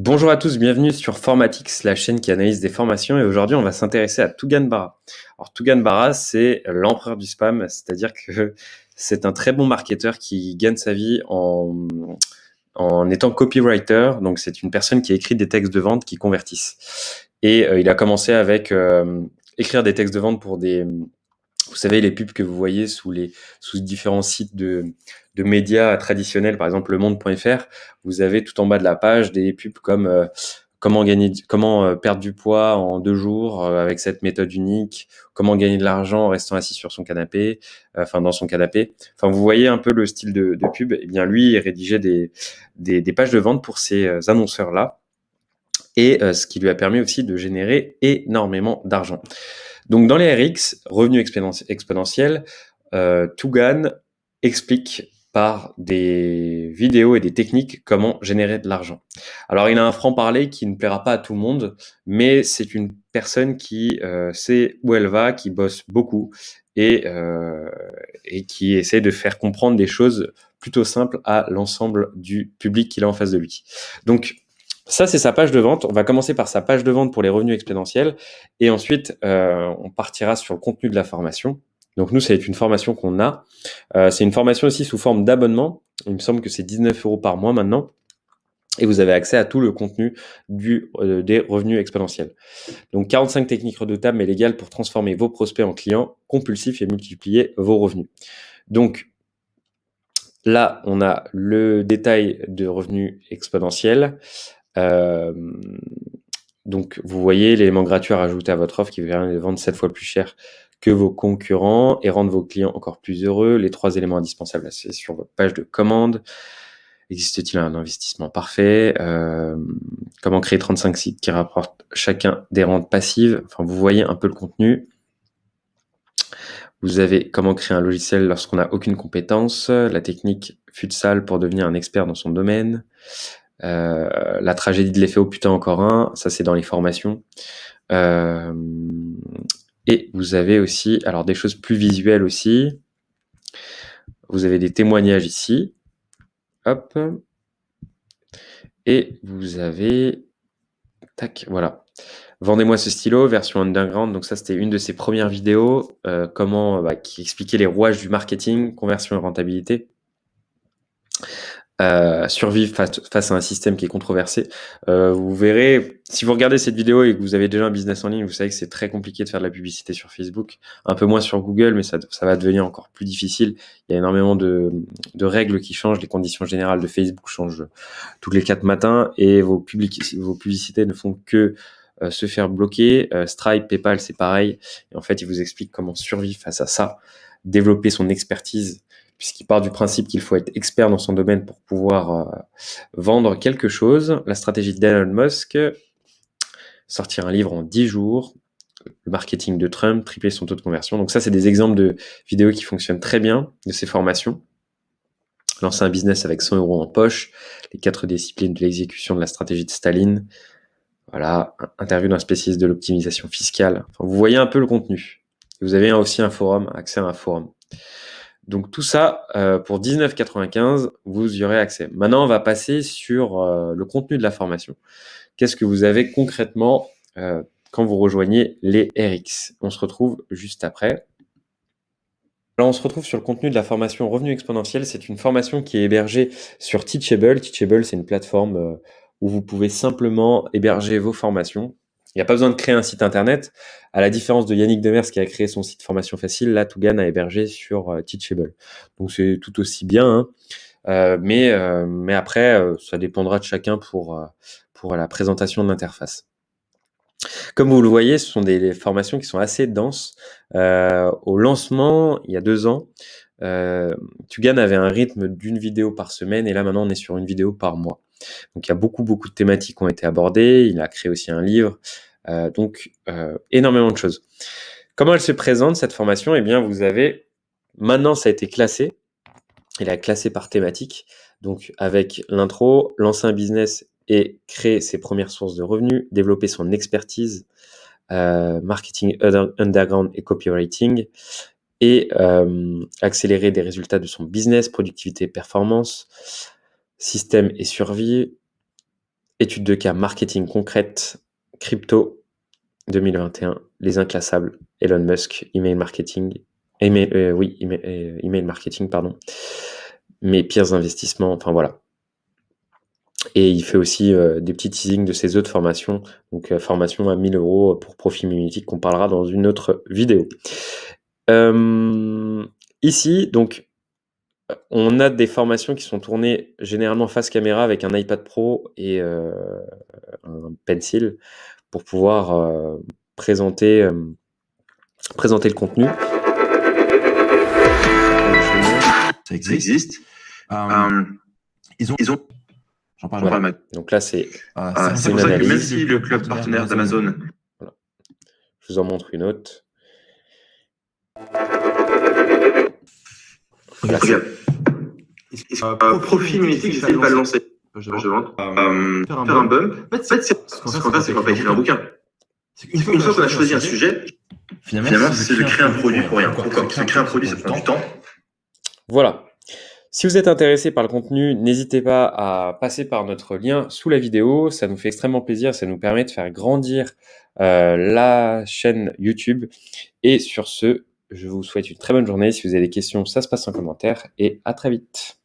Bonjour à tous, bienvenue sur Formatix, la chaîne qui analyse des formations. Et aujourd'hui, on va s'intéresser à Tougan Barra. Alors, Tougan Barra, c'est l'empereur du spam, c'est-à-dire que c'est un très bon marketeur qui gagne sa vie en étant copywriter. Donc, c'est une personne qui écrit des textes de vente qui convertissent. Et il a commencé avec écrire des textes de vente pour vous savez, les pubs que vous voyez sous différents sites de médias traditionnels, par exemple lemonde.fr, vous avez tout en bas de la page des pubs comme comment perdre du poids en 2 jours avec cette méthode unique, comment gagner de l'argent en restant assis sur son canapé, dans son canapé. Enfin, vous voyez un peu le style de pub. Eh bien, lui, il rédigeait des pages de vente pour ces annonceurs-là, et ce qui lui a permis aussi de générer énormément d'argent. Donc, dans les RX, revenus exponentiels, Tougan explique par des vidéos et des techniques comment générer de l'argent. Alors, il a un franc-parler qui ne plaira pas à tout le monde, mais c'est une personne qui sait où elle va, qui bosse beaucoup et qui essaie de faire comprendre des choses plutôt simples à l'ensemble du public qu'il a en face de lui. Donc, ça, c'est sa page de vente. On va commencer par sa page de vente pour les revenus exponentiels et ensuite, on partira sur le contenu de la formation. Donc nous, c'est une formation qu'on a. C'est une formation aussi sous forme d'abonnement. Il me semble que c'est 19 € par mois maintenant. Et vous avez accès à tout le contenu des revenus exponentiels. Donc 45 techniques redoutables mais légales pour transformer vos prospects en clients compulsifs et multiplier vos revenus. Donc là, on a le détail de revenus exponentiels. Donc, vous voyez l'élément gratuit à rajouter à votre offre qui va les vendre 7 fois plus cher que vos concurrents et rendre vos clients encore plus heureux. Les 3 éléments indispensables, c'est sur votre page de commande. Existe-t-il un investissement parfait? Comment créer 35 sites qui rapportent chacun des rentes passives? Enfin, vous voyez un peu le contenu. Vous avez comment créer un logiciel lorsqu'on n'a aucune compétence, la technique futsal pour devenir un expert dans son domaine, la tragédie de l'effet oh putain encore un, ça c'est dans les formations. Et vous avez aussi, alors des choses plus visuelles aussi. Vous avez des témoignages ici. Hop. Et vous avez, tac, voilà. Vendez-moi ce stylo, version underground. Donc ça, c'était une de ses premières vidéos, qui expliquait les rouages du marketing, conversion et rentabilité. Survivre face à un système qui est controversé. Vous verrez, si vous regardez cette vidéo et que vous avez déjà un business en ligne, vous savez que c'est très compliqué de faire de la publicité sur Facebook, un peu moins sur Google, mais ça va devenir encore plus difficile. Il y a énormément de règles qui changent, les conditions générales de Facebook changent tous les 4 matins et vos publicités ne font que se faire bloquer. Stripe, PayPal, c'est pareil. Et en fait, il vous explique comment survivre face à ça, développer son expertise, puisqu'il part du principe qu'il faut être expert dans son domaine pour pouvoir vendre quelque chose. La stratégie d'Elon Musk, sortir un livre en 10 jours, le marketing de Trump, tripler son taux de conversion. Donc ça, c'est des exemples de vidéos qui fonctionnent très bien, de ces formations. Lancer un business avec 100 € en poche, les 4 disciplines de l'exécution de la stratégie de Staline. Voilà, interview d'un spécialiste de l'optimisation fiscale. Enfin, vous voyez un peu le contenu. Vous avez aussi un forum, accès à un forum. Donc tout ça, pour 19,95 €, vous y aurez accès. Maintenant, on va passer sur le contenu de la formation. Qu'est-ce que vous avez concrètement quand vous rejoignez les RX? On se retrouve juste après. Alors, on se retrouve sur le contenu de la formation Revenu Exponentiel. C'est une formation qui est hébergée sur Teachable. Teachable, c'est une plateforme où vous pouvez simplement héberger vos formations. Il n'y a pas besoin de créer un site internet. À la différence de Yannick Demers qui a créé son site Formation Facile, là, Tougan a hébergé sur Teachable. Donc, c'est tout aussi bien, hein. Mais après, ça dépendra de chacun pour la présentation de l'interface. Comme vous le voyez, ce sont des formations qui sont assez denses. Au lancement, il y a 2 ans, Tougan avait un rythme d'une vidéo par semaine et là maintenant on est sur une vidéo par mois. Donc il y a beaucoup de thématiques qui ont été abordées. Il a créé aussi un livre, donc énormément de choses. Comment elle se présente cette formation? Eh bien, vous avez maintenant ça a été classé. Il a classé par thématique, donc avec l'intro, lancer un business et créer ses premières sources de revenus, développer son expertise, marketing underground et copywriting, et accélérer des résultats de son business, productivité et performance, système et survie, étude de cas marketing concrète, crypto 2021, les inclassables, Elon Musk, email marketing, email marketing, pardon, mes pires investissements, enfin voilà. Et il fait aussi des petits teasings de ses autres formations, donc formation à 1 000 € pour profil mimétique qu'on parlera dans une autre vidéo. Ici, donc, on a des formations qui sont tournées généralement face caméra avec un iPad Pro et un pencil pour pouvoir présenter le contenu. Ça existe. Ils ont. J'en parle Voilà. maintenant. Donc là, c'est C'est une pour ça que même analyse. si le club partenaire d'Amazon. Voilà. Je vous en montre une autre. Regarde. Profil mimétique, j'essaie de pas le lancer. Je demande. Faire un bump. En fait, ce qu'on fait, c'est qu'on va écrire un bouquin. Une fois qu'on a choisi un sujet, finalement, c'est de créer un produit pour rien. Pourquoi? Parce que créer un produit, ça prend du temps. Voilà. Si vous êtes intéressé par le contenu, n'hésitez pas à passer par notre lien sous la vidéo. Ça nous fait extrêmement plaisir. Ça nous permet de faire grandir la chaîne YouTube. Et sur ce, je vous souhaite une très bonne journée. Si vous avez des questions, ça se passe en commentaire. Et à très vite.